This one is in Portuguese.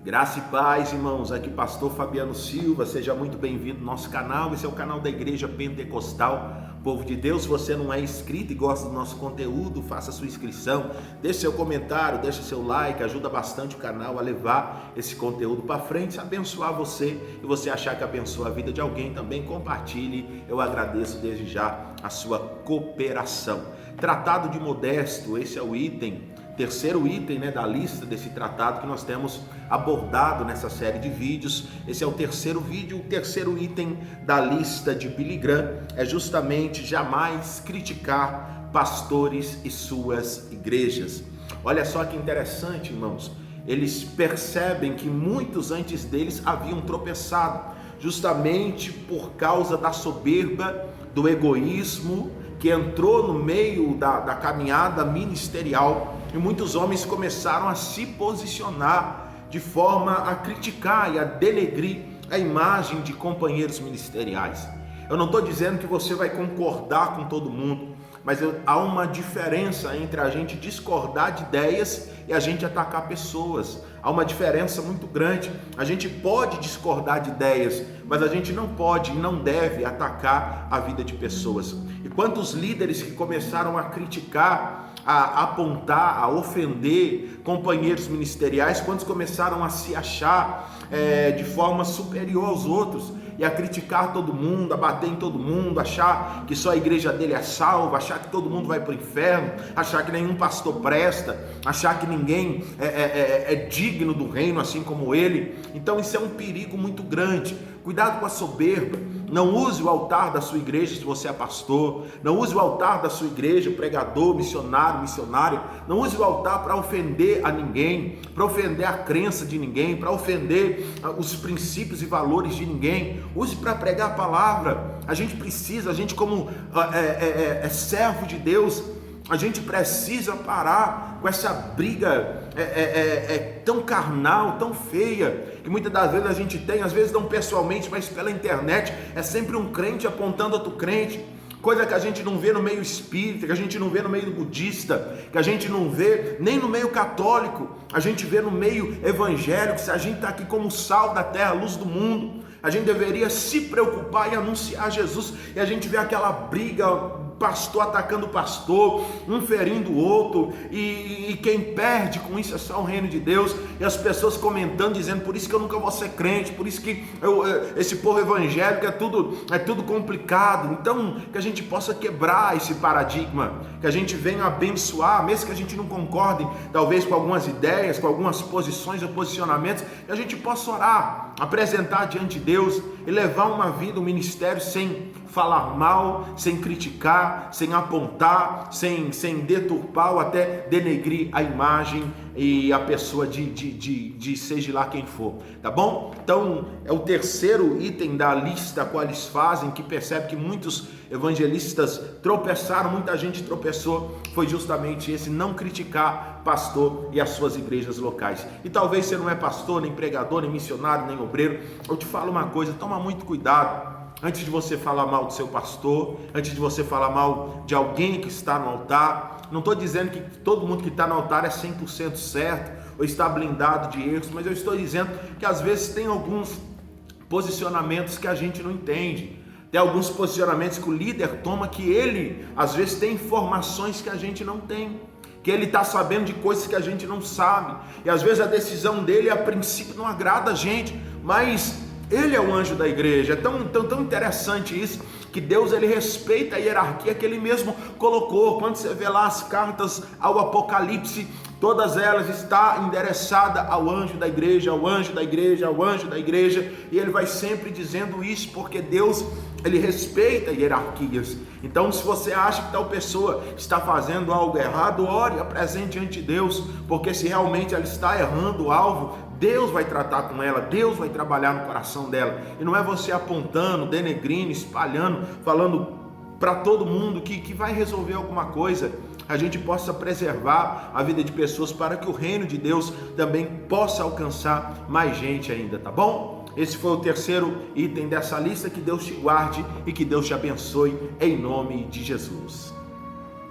Graça e paz, irmãos, aqui pastor Fabiano Silva, seja muito bem-vindo ao nosso canal. Esse é o canal da Igreja Pentecostal Povo de Deus. Se você não é inscrito e gosta do nosso conteúdo, faça sua inscrição, deixe seu comentário, deixe seu like, ajuda bastante o canal a levar esse conteúdo para frente, abençoar você, e você achar que abençoa a vida de alguém também, compartilhe. Eu agradeço desde já a sua cooperação. Tratado de Modesto, esse é o terceiro item da lista desse tratado que nós temos abordado nessa série de vídeos. Esse é o terceiro vídeo. O terceiro item da lista de Billy Graham é justamente jamais criticar pastores e suas igrejas. Olha só que interessante, irmãos, eles percebem que muitos antes deles haviam tropeçado, justamente por causa da soberba, do egoísmo que entrou no meio da caminhada ministerial, e muitos homens começaram a se posicionar de forma a criticar e a denegrir a imagem de companheiros ministeriais. Eu não estou dizendo que você vai concordar com todo mundo, mas há uma diferença entre a gente discordar de ideias e a gente atacar pessoas. Há uma diferença muito grande. A gente pode discordar de ideias, mas a gente não pode e não deve atacar a vida de pessoas. E quantos líderes que começaram a criticar, a apontar, a ofender companheiros ministeriais, quantos começaram a se achar de forma superior aos outros e a criticar todo mundo, a bater em todo mundo, achar que só a igreja dele é salva, achar que todo mundo vai para o inferno, achar que nenhum pastor presta, achar que ninguém é digno do reino assim como ele. Então isso é um perigo muito grande. Cuidado com a soberba. Não use o altar da sua igreja se você é pastor. Não use o altar da sua igreja, pregador, missionário, missionária. Não use o altar para ofender a ninguém, para ofender a crença de ninguém, para ofender os princípios e valores de ninguém. Use para pregar a palavra. A gente como servo de Deus, a gente precisa parar com essa briga tão carnal, tão feia, que muitas das vezes a gente tem, às vezes não pessoalmente, mas pela internet. É sempre um crente apontando outro crente, coisa que a gente não vê no meio espírita, que a gente não vê no meio budista, que a gente não vê nem no meio católico, a gente vê no meio evangélico. Se a gente está aqui como sal da terra, luz do mundo, a gente deveria se preocupar e anunciar Jesus, e a gente vê aquela briga, pastor atacando o pastor, um ferindo o outro, e quem perde com isso é só o reino de Deus, e as pessoas comentando, dizendo: por isso que eu nunca vou ser crente, por isso que esse povo evangélico é tudo complicado. Então, que a gente possa quebrar esse paradigma, que a gente venha abençoar, mesmo que a gente não concorde talvez com algumas ideias, com algumas posições ou posicionamentos, que a gente possa orar, apresentar diante de Deus e levar uma vida, um ministério sem falar mal, sem criticar, sem apontar, sem deturpar ou até denegrir a imagem e a pessoa de seja lá quem for, tá bom? Então é o terceiro item da lista qual eles fazem, que percebe que muitos evangelistas tropeçaram, muita gente tropeçou, foi justamente esse: não criticar pastor e as suas igrejas locais. E talvez você não é pastor, nem pregador, nem missionário, nem obreiro. Eu te falo uma coisa: toma muito cuidado antes de você falar mal do seu pastor, antes de você falar mal de alguém que está no altar. Não estou dizendo que todo mundo que está no altar é 100% certo ou está blindado de erros, mas eu estou dizendo que às vezes tem alguns posicionamentos que a gente não entende. Tem alguns posicionamentos que o líder toma, que ele às vezes tem informações que a gente não tem, que ele está sabendo de coisas que a gente não sabe, e às vezes a decisão dele a princípio não agrada a gente, mas ele é o anjo da igreja. É tão interessante isso, que Deus ele respeita a hierarquia que ele mesmo colocou. Quando você vê lá as cartas ao Apocalipse, todas elas estão endereçadas ao anjo da igreja, ao anjo da igreja, ao anjo da igreja, e ele vai sempre dizendo isso, porque Deus ele respeita hierarquias. Então, se você acha que tal pessoa está fazendo algo errado, ore, apresente diante de Deus, porque se realmente ela está errando o alvo, Deus vai tratar com ela, Deus vai trabalhar no coração dela, e não é você apontando, denegrindo, espalhando, falando para todo mundo que vai resolver alguma coisa. A gente possa preservar a vida de pessoas para que o reino de Deus também possa alcançar mais gente ainda, tá bom? Esse foi o terceiro item dessa lista. Que Deus te guarde e que Deus te abençoe em nome de Jesus.